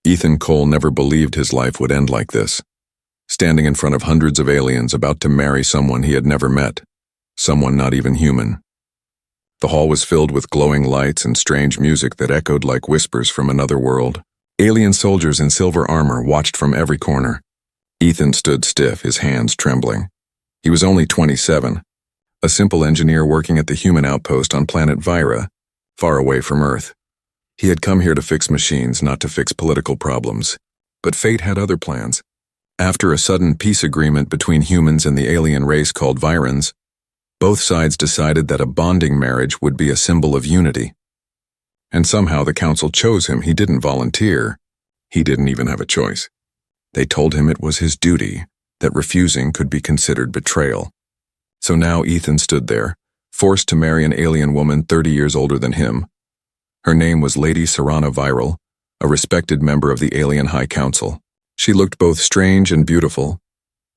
Ethan Cole never believed his life would end like this. Standing in front of hundreds of aliens about to marry someone he had never met. Someone not even human. The hall was filled with glowing lights and strange music that echoed like whispers from another world. Alien soldiers in silver armor watched from every corner. Ethan stood stiff, his hands trembling. He was only 27, a simple engineer working at the human outpost on planet Vira, far away from Earth. He had come here to fix machines, not to fix political problems. But fate had other plans. After a sudden peace agreement between humans and the alien race called Virans, both sides decided that a bonding marriage would be a symbol of unity. And somehow the council chose him. He didn't volunteer. He didn't even have a choice. They told him it was his duty, that refusing could be considered betrayal. So now Ethan stood there, forced to marry an alien woman 30 years older than him. Her name was Lady Serana Viral, a respected member of the Alien High Council. She looked both strange and beautiful,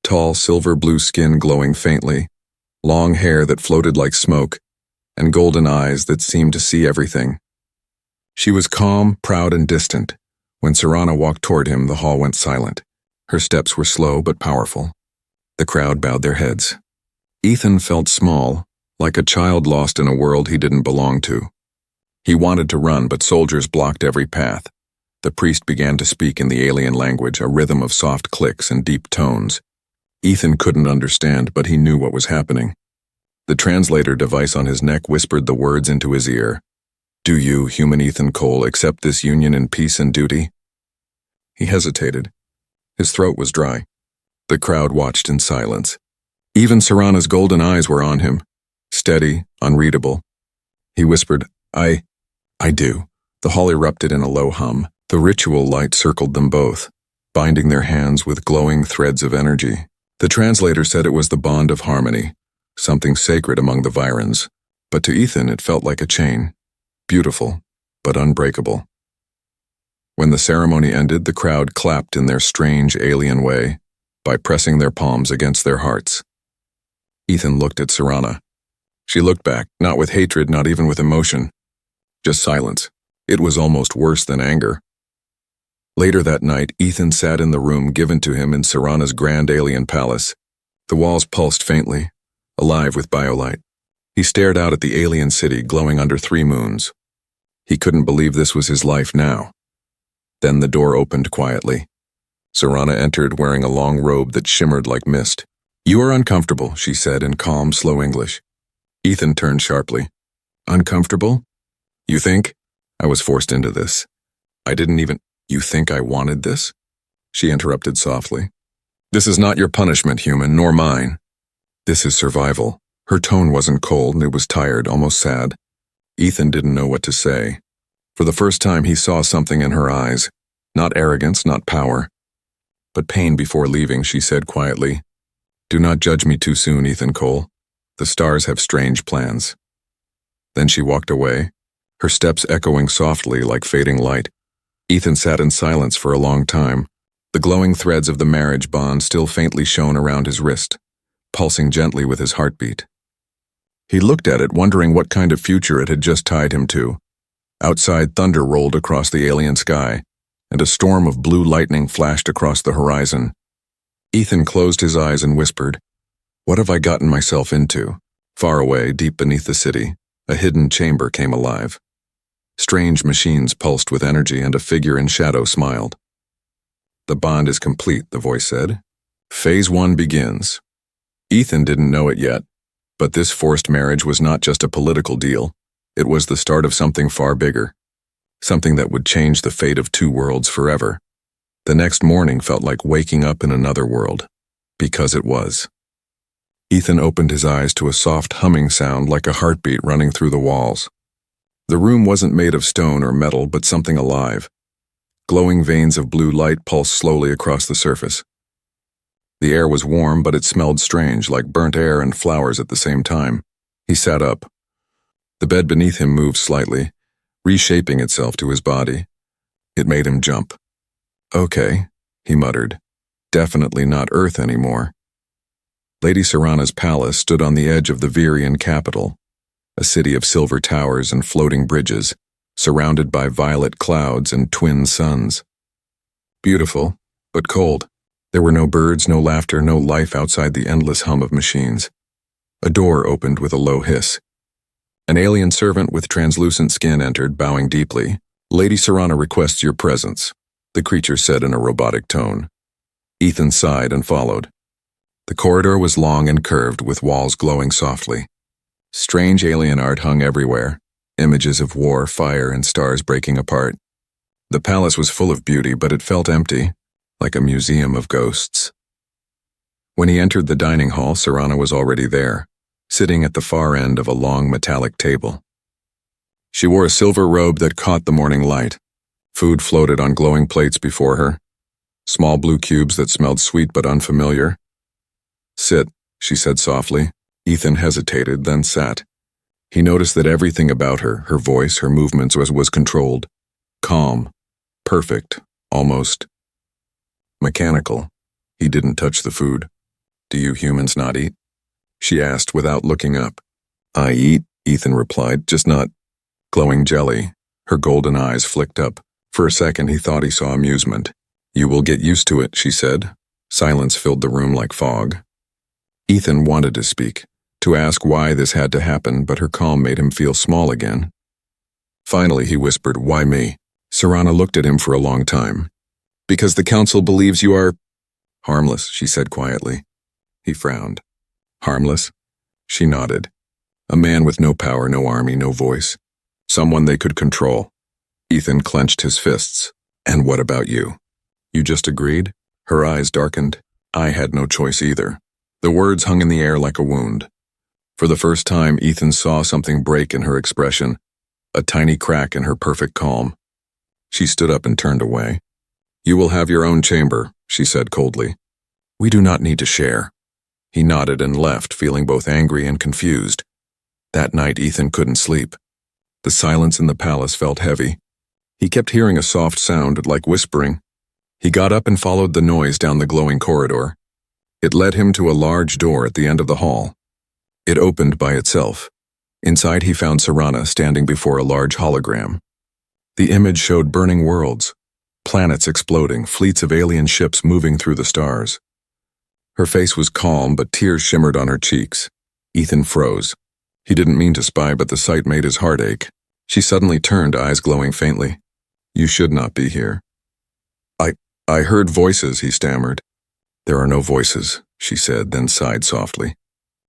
tall silver blue skin glowing faintly, long hair that floated like smoke, and golden eyes that seemed to see everything. She was calm, proud, and distant. When Serana walked toward him, the hall went silent. Her steps were slow but powerful. The crowd bowed their heads. Ethan felt small, like a child lost in a world he didn't belong to. He wanted to run, but soldiers blocked every path. The priest began to speak in the alien language, a rhythm of soft clicks and deep tones. Ethan couldn't understand, but he knew what was happening. The translator device on his neck whispered the words into his ear. "Do you, human Ethan Cole, accept this union in peace and duty?" He hesitated. His throat was dry. The crowd watched in silence. Even Serana's golden eyes were on him, steady, unreadable. He whispered, I do." The hall erupted in a low hum. The ritual light circled them both, binding their hands with glowing threads of energy. The translator said it was the bond of harmony, something sacred among the Virans, but to Ethan it felt like a chain, beautiful, but unbreakable. When the ceremony ended, the crowd clapped in their strange alien way, by pressing their palms against their hearts. Ethan looked at Serana. She looked back, not with hatred, not even with emotion. Just silence. It was almost worse than anger. Later that night, Ethan sat in the room given to him in Serana's grand alien palace. The walls pulsed faintly, alive with biolight. He stared out at the alien city glowing under 3 moons. He couldn't believe this was his life now. Then the door opened quietly. Serana entered wearing a long robe that shimmered like mist. "You are uncomfortable," she said in calm, slow English. Ethan turned sharply. "Uncomfortable? You think? I was forced into this. I didn't even— You think I wanted this?" She interrupted softly. "This is not your punishment, human, nor mine. This is survival." Her tone wasn't cold, it was tired, almost sad. Ethan didn't know what to say. For the first time he saw something in her eyes. Not arrogance, not power. But pain. Before leaving, she said quietly, "Do not judge me too soon, Ethan Cole. The stars have strange plans." Then she walked away, her steps echoing softly like fading light. Ethan sat in silence for a long time. The glowing threads of the marriage bond still faintly shone around his wrist, pulsing gently with his heartbeat. He looked at it, wondering what kind of future it had just tied him to. Outside, thunder rolled across the alien sky, and a storm of blue lightning flashed across the horizon. Ethan closed his eyes and whispered, "What have I gotten myself into?" Far away, deep beneath the city, a hidden chamber came alive. Strange machines pulsed with energy, and a figure in shadow smiled. "The bond is complete," the voice said. "Phase 1 begins." Ethan didn't know it yet, but this forced marriage was not just a political deal. It was the start of something far bigger, something that would change the fate of 2 worlds forever. The next morning felt like waking up in another world, because it was. Ethan opened his eyes to a soft humming sound like a heartbeat running through the walls. The room wasn't made of stone or metal, but something alive. Glowing veins of blue light pulsed slowly across the surface. The air was warm, but it smelled strange, like burnt air and flowers at the same time. He sat up. The bed beneath him moved slightly, reshaping itself to his body. It made him jump. "Okay," he muttered. "Definitely not Earth anymore." Lady Serana's palace stood on the edge of the Virian capital, a city of silver towers and floating bridges, surrounded by violet clouds and twin suns. Beautiful, but cold. There were no birds, no laughter, no life outside the endless hum of machines. A door opened with a low hiss. An alien servant with translucent skin entered, bowing deeply. "Lady Serrana requests your presence," the creature said in a robotic tone. Ethan sighed and followed. The corridor was long and curved, with walls glowing softly. Strange alien art hung everywhere, images of war, fire, and stars breaking apart. The palace was full of beauty, but it felt empty, like a museum of ghosts. When he entered the dining hall, Serrana was already there, sitting at the far end of a long metallic table. She wore a silver robe that caught the morning light. Food floated on glowing plates before her, small blue cubes that smelled sweet but unfamiliar. "Sit," she said softly. Ethan hesitated, then sat. He noticed that everything about her, her voice, her movements, was controlled. Calm. Perfect. Almost mechanical. He didn't touch the food. "Do you humans not eat?" she asked without looking up. "I eat," Ethan replied, "just not glowing jelly." Her golden eyes flicked up. For a second he thought he saw amusement. "You will get used to it," she said. Silence filled the room like fog. Ethan wanted to speak, to ask why this had to happen, but her calm made him feel small again. Finally he whispered, "Why me?" Serrana looked at him for a long time. "Because the council believes you are harmless," she said quietly. He frowned. "Harmless?" She nodded. "A man with no power, no army, no voice. Someone they could control." Ethan clenched his fists. "And what about you? You just agreed?" Her eyes darkened. "I had no choice either." The words hung in the air like a wound. For the first time, Ethan saw something break in her expression, a tiny crack in her perfect calm. She stood up and turned away. "You will have your own chamber," she said coldly. "We do not need to share." He nodded and left, feeling both angry and confused. That night, Ethan couldn't sleep. The silence in the palace felt heavy. He kept hearing a soft sound, like whispering. He got up and followed the noise down the glowing corridor. It led him to a large door at the end of the hall. It opened by itself. Inside he found Serrana standing before a large hologram. The image showed burning worlds, planets exploding, fleets of alien ships moving through the stars. Her face was calm, but tears shimmered on her cheeks. Ethan froze. He didn't mean to spy, but the sight made his heart ache. She suddenly turned, eyes glowing faintly. "You should not be here." I heard voices," he stammered. "There are no voices," she said, then sighed softly.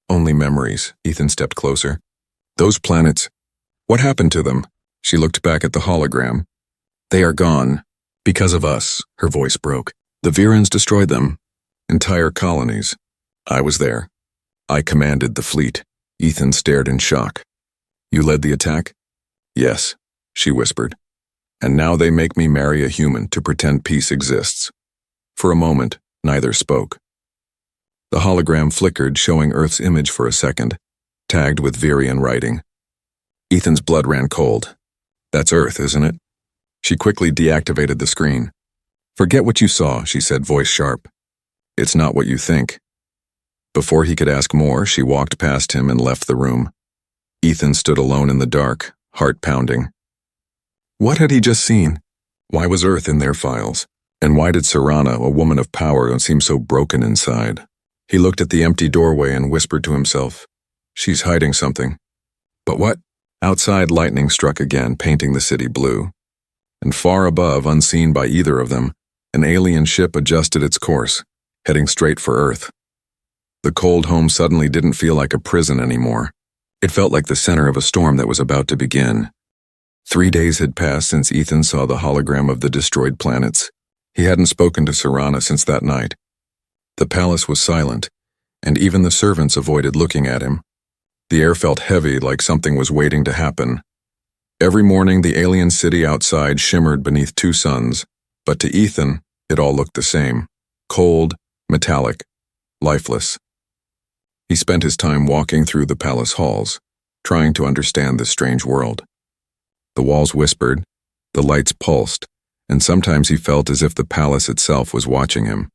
"Only memories." Ethan stepped closer. "Those planets, what happened to them?" She looked back at the hologram. "They are gone. Because of us," her voice broke. "The Virans destroyed them. Entire colonies. I was there. I commanded the fleet." Ethan stared in shock. "You led the attack?" "Yes," she whispered. "And now they make me marry a human to pretend peace exists." For a moment, neither spoke. The hologram flickered, showing Earth's image for a second, tagged with Virian writing. Ethan's blood ran cold. "That's Earth, isn't it?" She quickly deactivated the screen. "Forget what you saw," she said, voice sharp. "It's not what you think." Before he could ask more, she walked past him and left the room. Ethan stood alone in the dark, heart pounding. What had he just seen? Why was Earth in their files? And why did Serrana, a woman of power, seem so broken inside? He looked at the empty doorway and whispered to himself, "She's hiding something." But what? Outside, lightning struck again, painting the city blue. And far above, unseen by either of them, an alien ship adjusted its course, heading straight for Earth. The cold home suddenly didn't feel like a prison anymore. It felt like the center of a storm that was about to begin. 3 days had passed since Ethan saw the hologram of the destroyed planets. He hadn't spoken to Serrana since that night. The palace was silent, and even the servants avoided looking at him. The air felt heavy, like something was waiting to happen. Every morning, the alien city outside shimmered beneath 2 suns, but to Ethan, it all looked the same. Cold, metallic, lifeless. He spent his time walking through the palace halls, trying to understand this strange world. The walls whispered, the lights pulsed, and sometimes he felt as if the palace itself was watching him.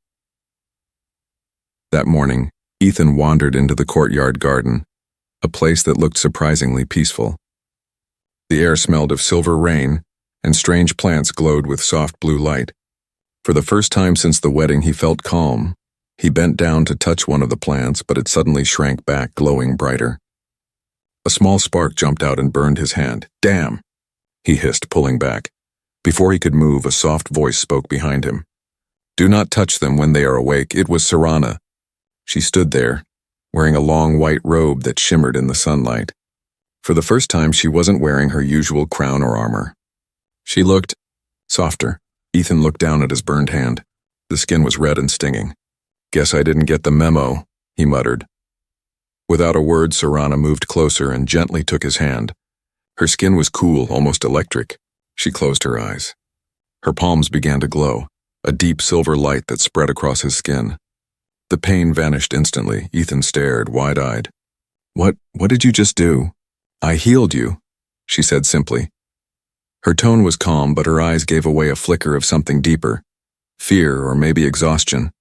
That morning, Ethan wandered into the courtyard garden, a place that looked surprisingly peaceful. The air smelled of silver rain, and strange plants glowed with soft blue light. For the first time since the wedding, he felt calm. He bent down to touch one of the plants, but it suddenly shrank back, glowing brighter. A small spark jumped out and burned his hand. "Damn!" he hissed, pulling back. Before he could move, a soft voice spoke behind him. "Do not touch them when they are awake." It was Serana. She stood there, wearing a long white robe that shimmered in the sunlight. For the first time, she wasn't wearing her usual crown or armor. She looked softer. Ethan looked down at his burned hand. The skin was red and stinging. "Guess I didn't get the memo," he muttered. Without a word, Serana moved closer and gently took his hand. Her skin was cool, almost electric. She closed her eyes. Her palms began to glow, a deep silver light that spread across his skin. The pain vanished instantly. Ethan stared, wide-eyed. What did you just do?" "I healed you," she said simply. Her tone was calm, but her eyes gave away a flicker of something deeper. Fear, or maybe exhaustion.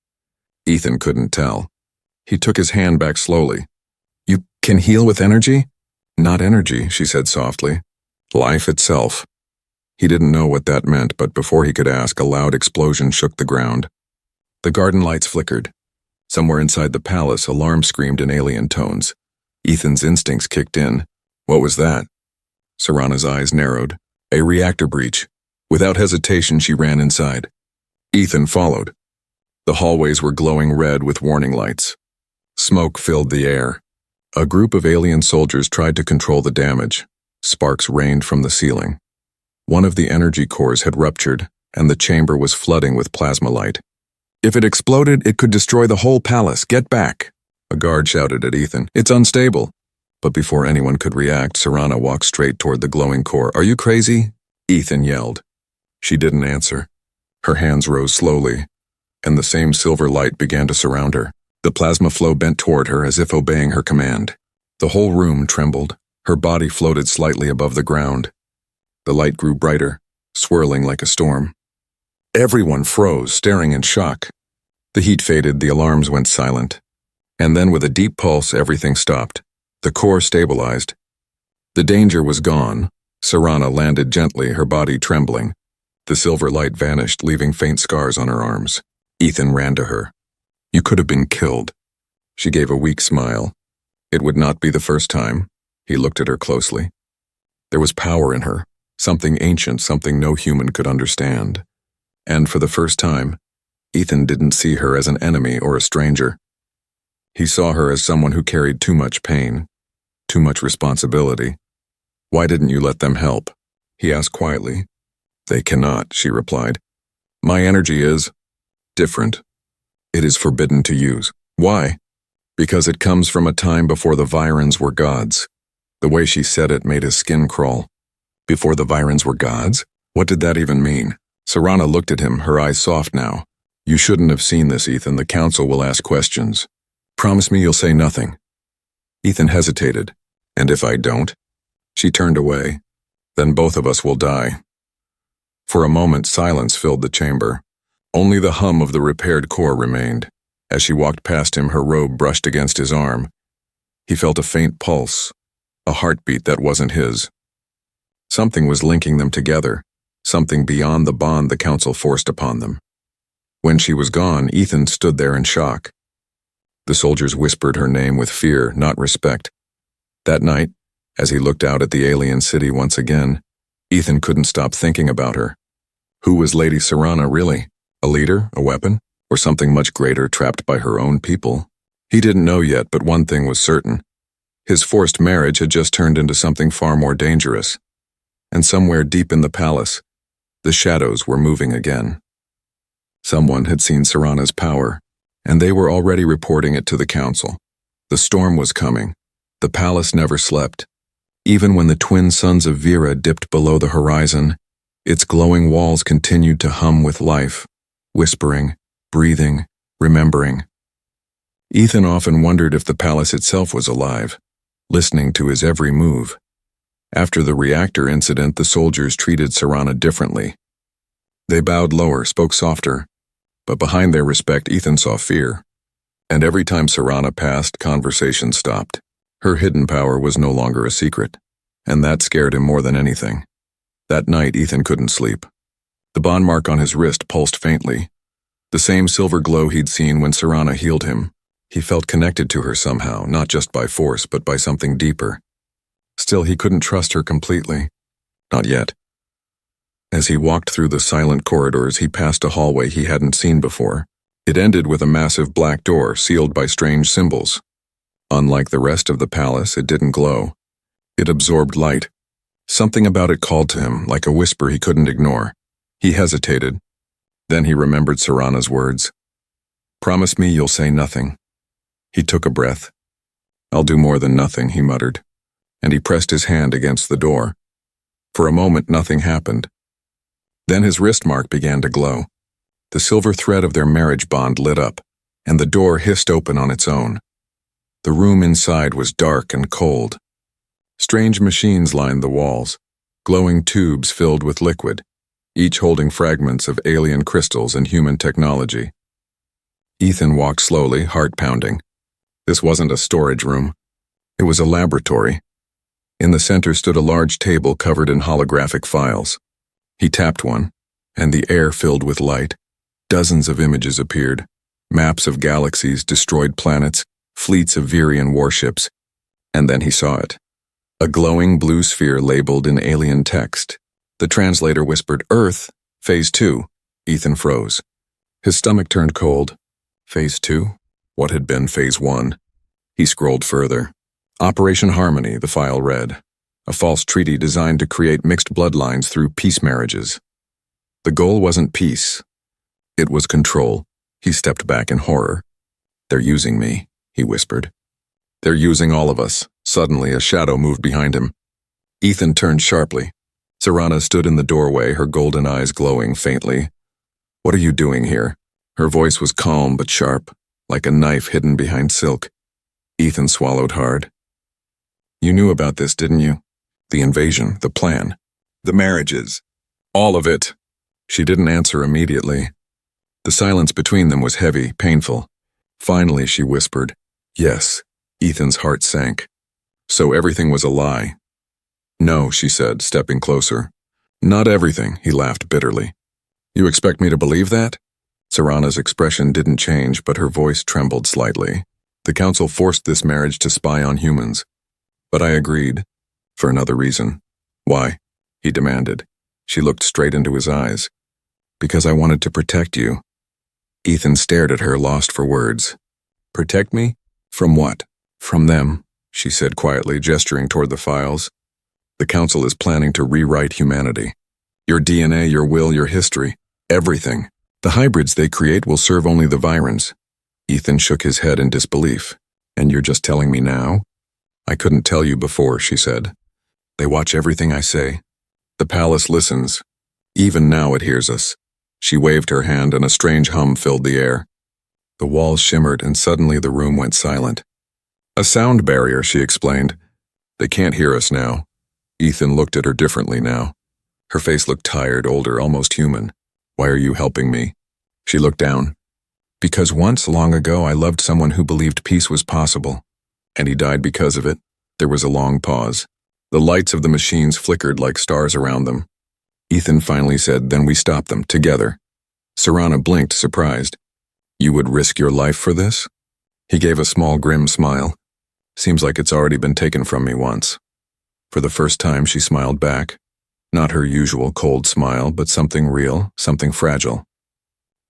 Ethan couldn't tell. He took his hand back slowly. "You can heal with energy?" "Not energy," she said softly. "Life itself." He didn't know what that meant, but before he could ask, a loud explosion shook the ground. The garden lights flickered. Somewhere inside the palace, alarm screamed in alien tones. Ethan's instincts kicked in. What was that? Serana's eyes narrowed. A reactor breach. Without hesitation, she ran inside. Ethan followed. The hallways were glowing red with warning lights. Smoke filled the air. A group of alien soldiers tried to control the damage. Sparks rained from the ceiling. One of the energy cores had ruptured, and the chamber was flooding with plasma light. "If it exploded, it could destroy the whole palace. Get back!" A guard shouted at Ethan. "It's unstable." But before anyone could react, Serana walked straight toward the glowing core. "Are you crazy?" Ethan yelled. She didn't answer. Her hands rose slowly, and the same silver light began to surround her. The plasma flow bent toward her as if obeying her command. The whole room trembled. Her body floated slightly above the ground. The light grew brighter, swirling like a storm. Everyone froze, staring in shock. The heat faded, the alarms went silent. And then with a deep pulse, everything stopped. The core stabilized. The danger was gone. Serana landed gently, her body trembling. The silver light vanished, leaving faint scars on her arms. Ethan ran to her. "You could have been killed." She gave a weak smile. It would not be the first time. He looked at her closely. There was power in her, something ancient, something no human could understand. And for the first time, Ethan didn't see her as an enemy or a stranger. He saw her as someone who carried too much pain, too much responsibility. "Why didn't you let them help?" he asked quietly. "They cannot," she replied. "My energy is different. It is forbidden to use." "Why?" "Because it comes from a time before the Virans were gods." The way she said it made his skin crawl. Before the Virans were gods? What did that even mean? Serana looked at him, her eyes soft now. "You shouldn't have seen this, Ethan. The council will ask questions. Promise me you'll say nothing." Ethan hesitated. "And if I don't?" She turned away. "Then both of us will die." For a moment, silence filled the chamber. Only the hum of the repaired core remained. As she walked past him, her robe brushed against his arm. He felt a faint pulse, a heartbeat that wasn't his. Something was linking them together, something beyond the bond the council forced upon them. When she was gone, Ethan stood there in shock. The soldiers whispered her name with fear, not respect. That night, as he looked out at the alien city once again, Ethan couldn't stop thinking about her. Who was Lady Serana really? A leader, a weapon, or something much greater trapped by her own people? He didn't know yet, but one thing was certain. His forced marriage had just turned into something far more dangerous. And somewhere deep in the palace, the shadows were moving again. Someone had seen Serana's power, and they were already reporting it to the council. The storm was coming. The palace never slept. Even when the twin sons of Vera dipped below the horizon, its glowing walls continued to hum with life, whispering, breathing, remembering. Ethan often wondered if the palace itself was alive, listening to his every move. After the reactor incident, the soldiers treated Serana differently. They bowed lower, spoke softer, but behind their respect, Ethan saw fear. And every time Serana passed, conversation stopped. Her hidden power was no longer a secret, and that scared him more than anything. That night, Ethan couldn't sleep. The bond mark on his wrist pulsed faintly, The same silver glow he'd seen when Serana healed him. He felt connected to her somehow, not just by force, but by something deeper. Still, he couldn't trust her completely. Not yet. As he walked through the silent corridors, he passed a hallway he hadn't seen before. It ended with a massive black door sealed by strange symbols. Unlike the rest of the palace, it didn't glow. It absorbed light. Something about it called to him, like a whisper he couldn't ignore. He hesitated. Then he remembered Serana's words. "Promise me you'll say nothing." He took a breath. "I'll do more than nothing," he muttered, and he pressed his hand against the door. For a moment, nothing happened. Then his wrist mark began to glow. The silver thread of their marriage bond lit up, and the door hissed open on its own. The room inside was dark and cold. Strange machines lined the walls, glowing tubes filled with liquid, each holding fragments of alien crystals and human technology. Ethan walked slowly, heart pounding. This wasn't a storage room. It was a laboratory. In the center stood a large table covered in holographic files. He tapped one, and the air filled with light. Dozens of images appeared. Maps of galaxies, destroyed planets, fleets of Virian warships. And then he saw it. A glowing blue sphere labeled in alien text. The translator whispered, "Earth, Phase 2. Ethan froze. His stomach turned cold. Phase 2? What had been Phase 1? He scrolled further. Operation Harmony, the file read. A false treaty designed to create mixed bloodlines through peace marriages. The goal wasn't peace. It was control. He stepped back in horror. "They're using me," he whispered. "They're using all of us." Suddenly, a shadow moved behind him. Ethan turned sharply. Serana stood in the doorway, her golden eyes glowing faintly. "What are you doing here?" Her voice was calm but sharp, like a knife hidden behind silk. Ethan swallowed hard. "You knew about this, didn't you? The invasion, the plan, the marriages, all of it." She didn't answer immediately. The silence between them was heavy, painful. Finally, she whispered, "Yes." Ethan's heart sank. So everything was a lie. "No," she said, stepping closer. "Not everything," he laughed bitterly. "You expect me to believe that?" Serana's expression didn't change, but her voice trembled slightly. "The council forced this marriage to spy on humans. But I agreed. For another reason." "Why?" he demanded. She looked straight into his eyes. "Because I wanted to protect you." Ethan stared at her, lost for words. "Protect me? From what?" "From them," she said quietly, gesturing toward the files. "The council is planning to rewrite humanity. Your DNA, your will, your history, everything. The hybrids they create will serve only the Virans." Ethan shook his head in disbelief. "And you're just telling me now?" "I couldn't tell you before," she said. "They watch everything I say. The palace listens. Even now it hears us." She waved her hand and a strange hum filled the air. The walls shimmered and suddenly the room went silent. "A sound barrier," she explained. "They can't hear us now." Ethan looked at her differently now. Her face looked tired, older, almost human. "Why are you helping me?" She looked down. "Because once, long ago, I loved someone who believed peace was possible. And he died because of it." There was a long pause. The lights of the machines flickered like stars around them. Ethan finally said, "Then we stop them, together." Serana blinked, surprised. "You would risk your life for this?" He gave a small, grim smile. "Seems like it's already been taken from me once." For the first time, she smiled back. Not her usual cold smile, but something real, something fragile.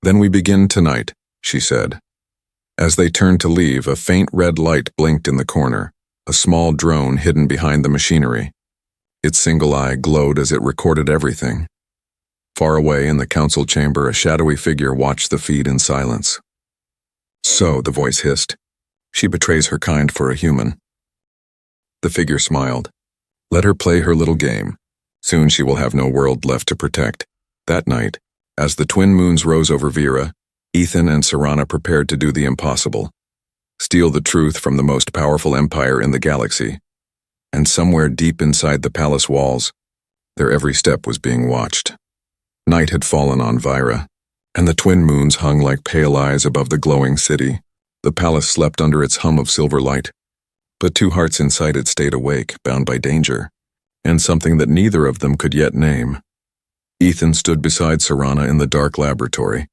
"Then we begin tonight," she said. As they turned to leave, a faint red light blinked in the corner, a small drone hidden behind the machinery. Its single eye glowed as it recorded everything. Far away in the council chamber, a shadowy figure watched the feed in silence. "So," the voice hissed, "she betrays her kind for a human." The figure smiled. "Let her play her little game. Soon she will have no world left to protect." That night, as the twin moons rose over Vera, Ethan and Serana prepared to do the impossible. Steal the truth from the most powerful empire in the galaxy. And somewhere deep inside the palace walls, their every step was being watched. Night had fallen on Vira, and the twin moons hung like pale eyes above the glowing city. The palace slept under its hum of silver light. But two hearts inside it stayed awake, bound by danger, and something that neither of them could yet name. Ethan stood beside Serana in the dark laboratory.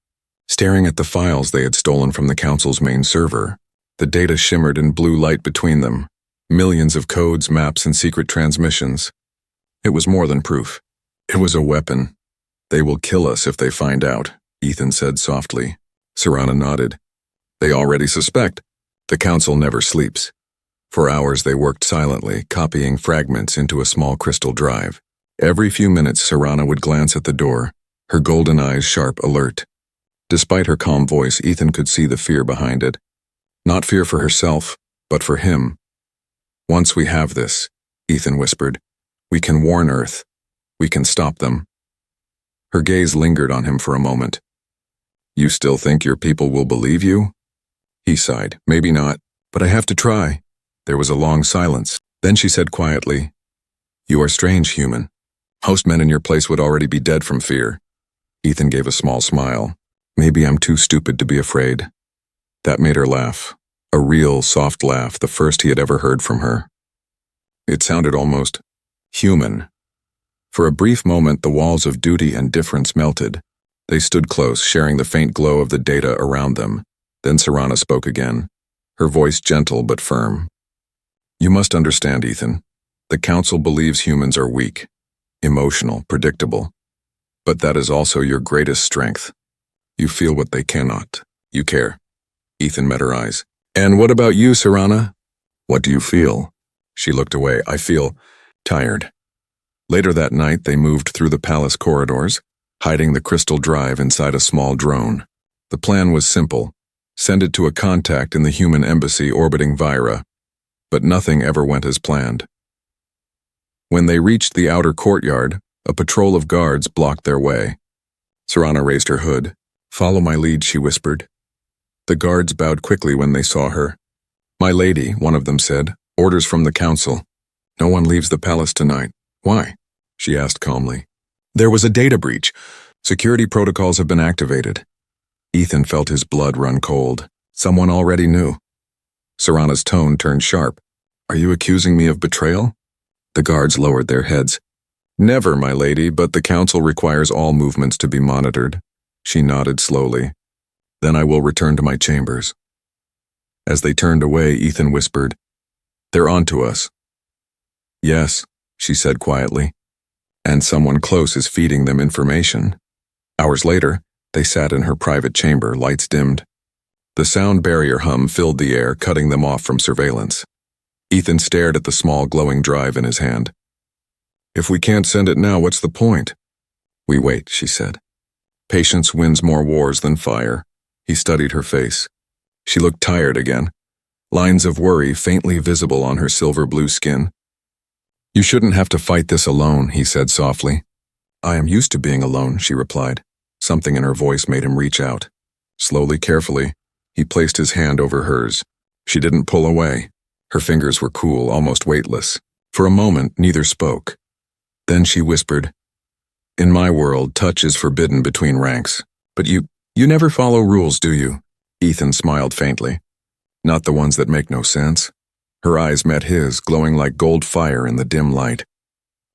Staring at the files they had stolen from the Council's main server, the data shimmered in blue light between them, millions of codes, maps, and secret transmissions. It was more than proof. It was a weapon. They will kill us if they find out, Ethan said softly. Serana nodded. They already suspect. The Council never sleeps. For hours they worked silently, copying fragments into a small crystal drive. Every few minutes Serana would glance at the door, her golden eyes sharp, alert. Despite her calm voice, Ethan could see the fear behind it. Not fear for herself, but for him. Once we have this, Ethan whispered, we can warn Earth. We can stop them. Her gaze lingered on him for a moment. You still think your people will believe you? He sighed. Maybe not, but I have to try. There was a long silence. Then she said quietly, You are strange, human. Most men in your place would already be dead from fear. Ethan gave a small smile. Maybe I'm too stupid to be afraid. That made her laugh. A real, soft laugh, the first he had ever heard from her. It sounded almost human. For a brief moment, the walls of duty and difference melted. They stood close, sharing the faint glow of the data around them. Then Serana spoke again, her voice gentle but firm. You must understand, Ethan. The Council believes humans are weak, emotional, predictable. But that is also your greatest strength. You feel what they cannot. You care. Ethan met her eyes. And what about you, Serana? What do you feel? She looked away. I feel tired. Later that night, they moved through the palace corridors, hiding the crystal drive inside a small drone. The plan was simple. Send it to a contact in the human embassy orbiting Vira. But nothing ever went as planned. When they reached the outer courtyard, a patrol of guards blocked their way. Serana raised her hood. Follow my lead, she whispered. The guards bowed quickly when they saw her. My lady, one of them said, orders from the Council. No one leaves the palace tonight. Why? She asked calmly. There was a data breach. Security protocols have been activated. Ethan felt his blood run cold. Someone already knew. Serana's tone turned sharp. Are you accusing me of betrayal? The guards lowered their heads. Never, my lady, but the Council requires all movements to be monitored. She nodded slowly. Then I will return to my chambers. As they turned away, Ethan whispered, They're on to us. Yes, she said quietly. And someone close is feeding them information. Hours later, they sat in her private chamber, lights dimmed. The sound barrier hum filled the air, cutting them off from surveillance. Ethan stared at the small glowing drive in his hand. If we can't send it now, what's the point? We wait, she said. Patience wins more wars than fire. He studied her face. She looked tired again, lines of worry faintly visible on her silver-blue skin. You shouldn't have to fight this alone, he said softly. I am used to being alone, she replied. Something in her voice made him reach out. Slowly, carefully, he placed his hand over hers. She didn't pull away. Her fingers were cool, almost weightless. For a moment, neither spoke. Then she whispered, In my world, touch is forbidden between ranks. But you never follow rules, do you? Ethan smiled faintly. Not the ones that make no sense. Her eyes met his, glowing like gold fire in the dim light.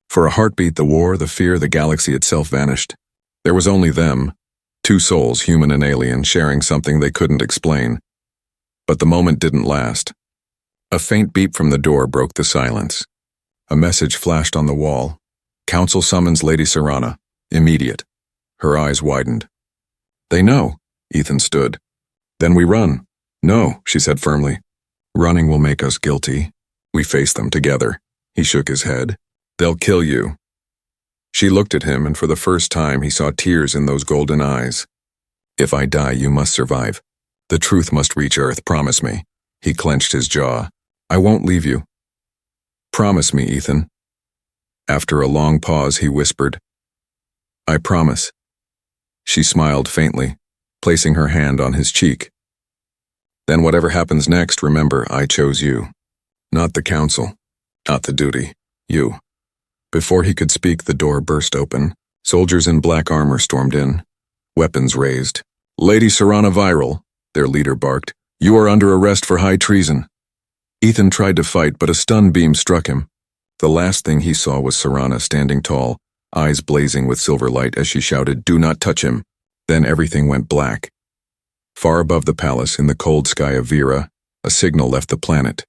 For a heartbeat, the war, the fear, the galaxy itself vanished. There was only them, two souls, human and alien, sharing something they couldn't explain. But the moment didn't last. A faint beep from the door broke the silence. A message flashed on the wall. Council summons Lady Serana. Immediate. Her eyes widened. They know. Ethan stood. Then we run. No, she said firmly. Running will make us guilty. We face them together. He shook his head. They'll kill you. She looked at him, and for the first time he saw tears in those golden eyes. If I die, you must survive. The truth must reach Earth, promise me. He clenched his jaw. I won't leave you. Promise me, Ethan. After a long pause, he whispered, I promise. She smiled faintly, placing her hand on his cheek. Then whatever happens next, remember, I chose you. Not the Council. Not the duty. You. Before he could speak, the door burst open. Soldiers in black armor stormed in, weapons raised. Lady Serana Viral, their leader barked, you are under arrest for high treason. Ethan tried to fight, but a stun beam struck him. The last thing he saw was Serana standing tall, eyes blazing with silver light as she shouted, Do not touch him. Then everything went black. Far above the palace, in the cold sky of Vera, a signal left the planet.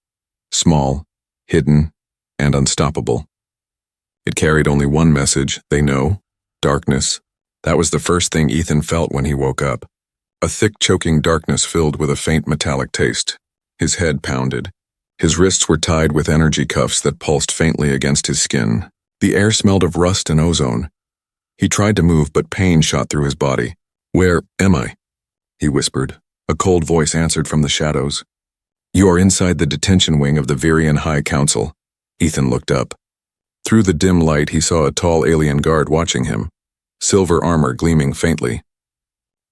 Small, hidden, and unstoppable. It carried only one message, they know: darkness. That was the first thing Ethan felt when he woke up. A thick, choking darkness filled with a faint metallic taste. His head pounded. His wrists were tied with energy cuffs that pulsed faintly against his skin. The air smelled of rust and ozone. He tried to move, but pain shot through his body. "Where am I?" he whispered. A cold voice answered from the shadows. "You are inside the detention wing of the Virian High Council." Ethan looked up. Through the dim light, he saw a tall alien guard watching him, silver armor gleaming faintly.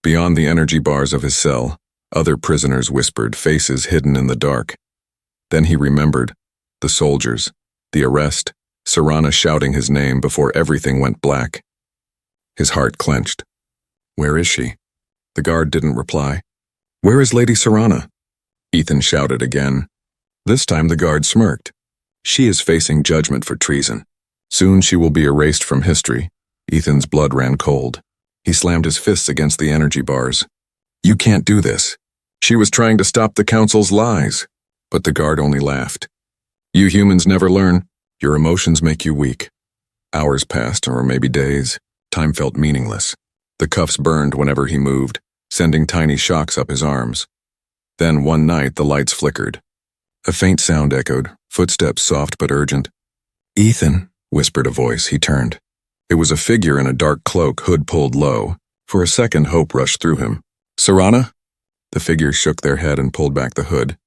Beyond the energy bars of his cell, other prisoners whispered, faces hidden in the dark. Then he remembered. The soldiers, the arrest, Serana shouting his name before everything went black. His heart clenched. "Where is she?" The guard didn't reply. "Where is Lady Serana?" Ethan shouted again. This time the guard smirked. "She is facing judgment for treason. Soon she will be erased from history." Ethan's blood ran cold. He slammed his fists against the energy bars. "You can't do this. She was trying to stop the council's lies." But the guard only laughed. "You humans never learn. Your emotions make you weak." Hours passed, or maybe days. Time felt meaningless. The cuffs burned whenever he moved, sending tiny shocks up his arms. Then one night the lights flickered. A faint sound echoed, footsteps soft but urgent. "Ethan," whispered a voice. He turned. It was a figure in a dark cloak, hood pulled low. For a second, hope rushed through him. "Serana?" The figure shook their head and pulled back the hood.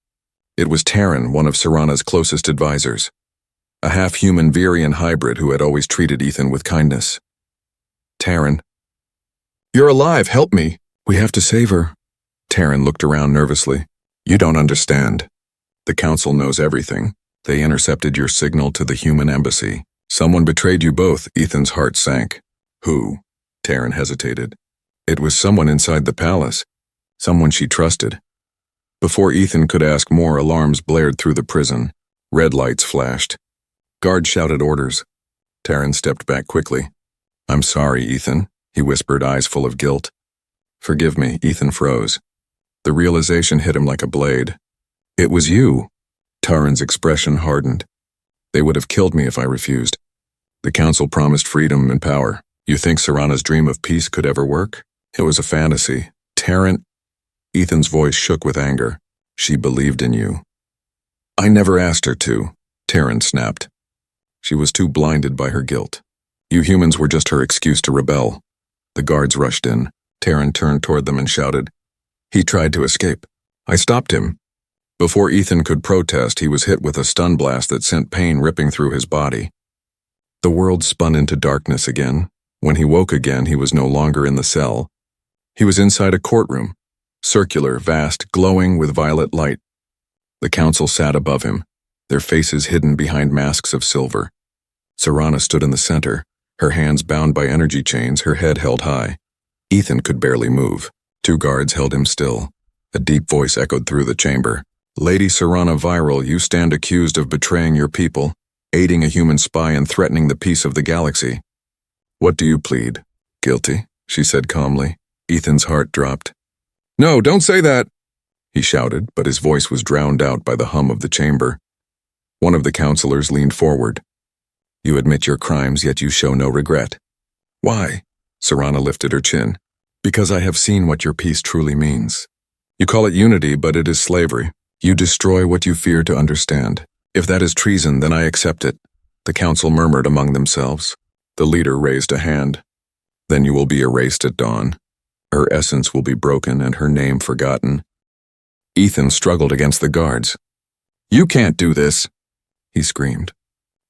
It was Terran, one of Serana's closest advisors. A half-human Virian hybrid who had always treated Ethan with kindness. "Terran." "You're alive, help me. We have to save her." Terran looked around nervously. "You don't understand. The council knows everything. They intercepted your signal to the human embassy. Someone betrayed you both." Ethan's heart sank. "Who?" Terran hesitated. "It was someone inside the palace. Someone she trusted." Before Ethan could ask more, alarms blared through the prison. Red lights flashed. Guards shouted orders. Terran stepped back quickly. "I'm sorry, Ethan," he whispered, eyes full of guilt. "Forgive me." Ethan froze. The realization hit him like a blade. "It was you." Terran's expression hardened. "They would have killed me if I refused. The council promised freedom and power. You think Serana's dream of peace could ever work? It was a fantasy. Terran..." Ethan's voice shook with anger. "She believed in you." "I never asked her to," Terran snapped. "She was too blinded by her guilt. You humans were just her excuse to rebel." The guards rushed in. Terran turned toward them and shouted. "He tried to escape. I stopped him." Before Ethan could protest, he was hit with a stun blast that sent pain ripping through his body. The world spun into darkness again. When he woke again, he was no longer in the cell. He was inside a courtroom, circular, vast, glowing with violet light. The council sat above him, their faces hidden behind masks of silver. Serana stood in the center, her hands bound by energy chains, her head held high. Ethan could barely move. 2 guards held him still. A deep voice echoed through the chamber. "Lady Serana Viral, you stand accused of betraying your people, aiding a human spy and threatening the peace of the galaxy. What do you plead?" "Guilty," she said calmly. Ethan's heart dropped. "No, don't say that!" he shouted, but his voice was drowned out by the hum of the chamber. One of the counselors leaned forward. "You admit your crimes, yet you show no regret." "Why?" Serana lifted her chin. "Because I have seen what your peace truly means. You call it unity, but it is slavery. You destroy what you fear to understand. If that is treason, then I accept it." The council murmured among themselves. The leader raised a hand. "Then you will be erased at dawn. Her essence will be broken and her name forgotten." Ethan struggled against the guards. "You can't do this," he screamed.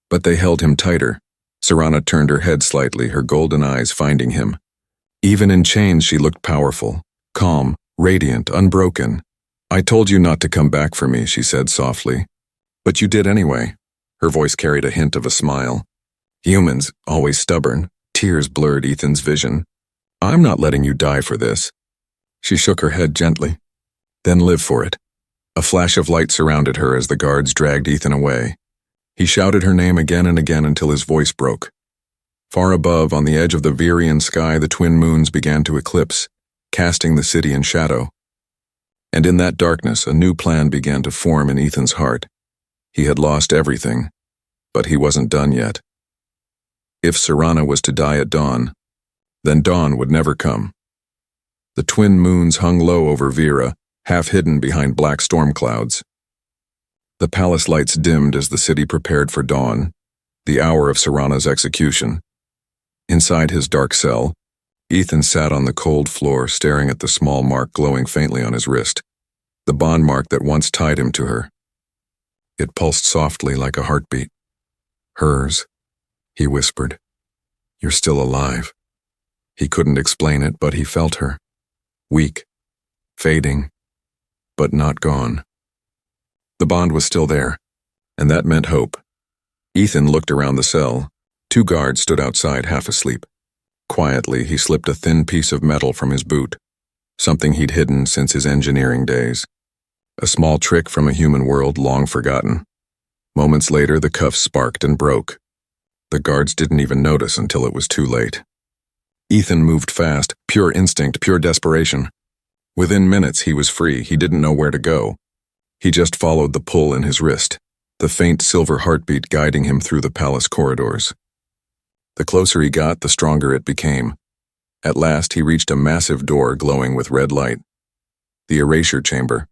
But they held him tighter. Serana turned her head slightly, her golden eyes finding him. Even in chains, she looked powerful, calm, radiant, unbroken. "I told you not to come back for me," she said softly. "But you did anyway." Her voice carried a hint of a smile. "Humans, always stubborn." Tears blurred Ethan's vision. "I'm not letting you die for this." She shook her head gently. "Then live for it." A flash of light surrounded her as the guards dragged Ethan away. He shouted her name again and again until his voice broke. Far above, on the edge of the Virian sky, the twin moons began to eclipse, casting the city in shadow. And in that darkness, a new plan began to form in Ethan's heart. He had lost everything, but he wasn't done yet. If Serana was to die at dawn, then dawn would never come. The twin moons hung low over Vera, half hidden behind black storm clouds. The palace lights dimmed as the city prepared for dawn, the hour of Serana's execution. Inside his dark cell, Ethan sat on the cold floor staring at the small mark glowing faintly on his wrist, the bond mark that once tied him to her. It pulsed softly like a heartbeat. Hers, he whispered. You're still alive. He couldn't explain it, but he felt her. Weak, fading, but not gone. The bond was still there, and that meant hope. Ethan looked around the cell. 2 guards stood outside, half asleep. Quietly, he slipped a thin piece of metal from his boot, something he'd hidden since his engineering days. A small trick from a human world long forgotten. Moments later, the cuffs sparked and broke. The guards didn't even notice until it was too late. Ethan moved fast, pure instinct, pure desperation. Within minutes, he was free. He didn't know where to go. He just followed the pull in his wrist, the faint silver heartbeat guiding him through the palace corridors. The closer he got, the stronger it became. At last, he reached a massive door glowing with red light. The erasure chamber.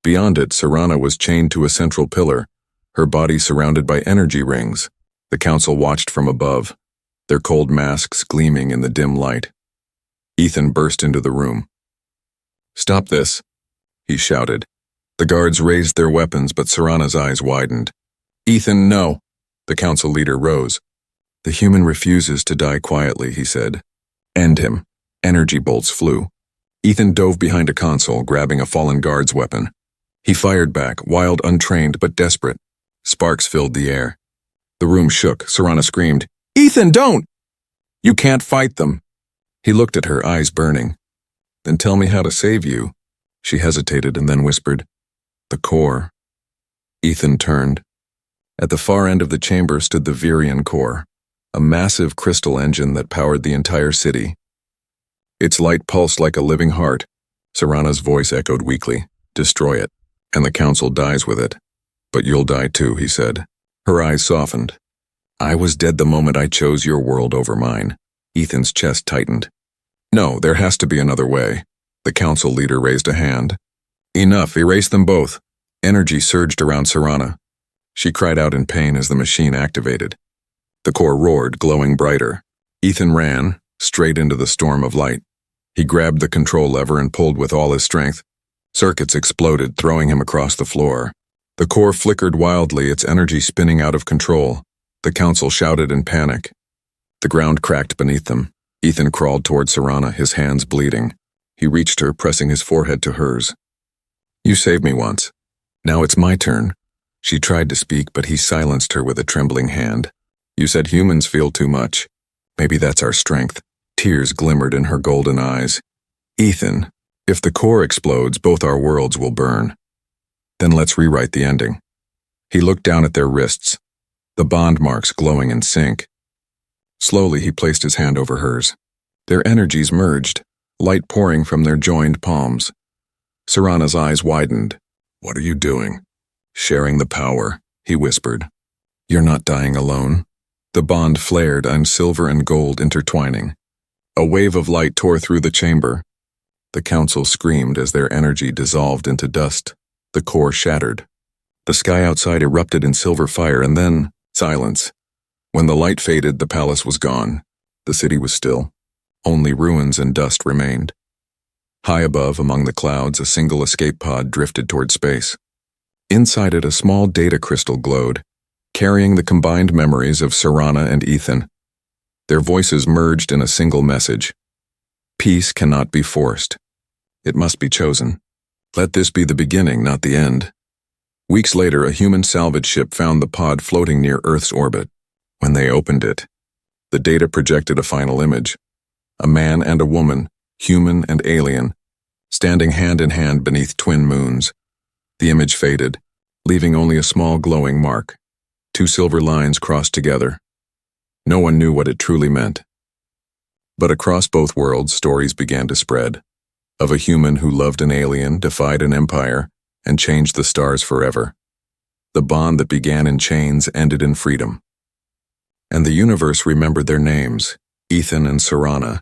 Beyond it, Serana was chained to a central pillar, her body surrounded by energy rings. The council watched from above, their cold masks gleaming in the dim light. Ethan burst into the room. "Stop this," he shouted. The guards raised their weapons, but Serana's eyes widened. "Ethan, no." The council leader rose. "The human refuses to die quietly," he said. "End him." Energy bolts flew. Ethan dove behind a console, grabbing a fallen guard's weapon. He fired back, wild, untrained, but desperate. Sparks filled the air. The room shook. Serana screamed, "Ethan, don't! You can't fight them." He looked at her, eyes burning. "Then tell me how to save you." She hesitated and then whispered, "The core." Ethan turned. At the far end of the chamber stood the Virian core, a massive crystal engine that powered the entire city. Its light pulsed like a living heart. Serana's voice echoed weakly, "Destroy it, and the council dies with it. But you'll die too," he said. Her eyes softened. "I was dead the moment I chose your world over mine." Ethan's chest tightened. "No, there has to be another way." The council leader raised a hand. "Enough, erase them both." Energy surged around Serana. She cried out in pain as the machine activated. The core roared, glowing brighter. Ethan ran, straight into the storm of light. He grabbed the control lever and pulled with all his strength. Circuits exploded, throwing him across the floor. The core flickered wildly, its energy spinning out of control. The council shouted in panic. The ground cracked beneath them. Ethan crawled toward Serana, his hands bleeding. He reached her, pressing his forehead to hers. "You saved me once. Now it's my turn." She tried to speak, but he silenced her with a trembling hand. "You said humans feel too much. Maybe that's our strength." Tears glimmered in her golden eyes. "Ethan, if the core explodes, both our worlds will burn. Then let's rewrite the ending." He looked down at their wrists, the bond marks glowing in sync. Slowly, he placed his hand over hers. Their energies merged, light pouring from their joined palms. Serana's eyes widened. "What are you doing?" "Sharing the power," he whispered. "You're not dying alone." The bond flared, silver and gold intertwining. A wave of light tore through the chamber. The council screamed as their energy dissolved into dust. The core shattered. The sky outside erupted in silver fire, and then silence. When the light faded, the palace was gone. The city was still. Only ruins and dust remained. High above, among the clouds, a single escape pod drifted toward space. Inside it, a small data crystal glowed, carrying the combined memories of Serana and Ethan. Their voices merged in a single message. Peace cannot be forced. It must be chosen. Let this be the beginning, not the end. Weeks later, a human salvage ship found the pod floating near Earth's orbit. When they opened it, the data projected a final image. A man and a woman, human and alien, standing hand in hand beneath twin moons. The image faded, leaving only a small glowing mark. 2 silver lines crossed together. No one knew what it truly meant. But across both worlds, stories began to spread. of a human who loved an alien, defied an empire, and changed the stars forever. The bond that began in chains ended in freedom. And the universe remembered their names, Ethan and Serana,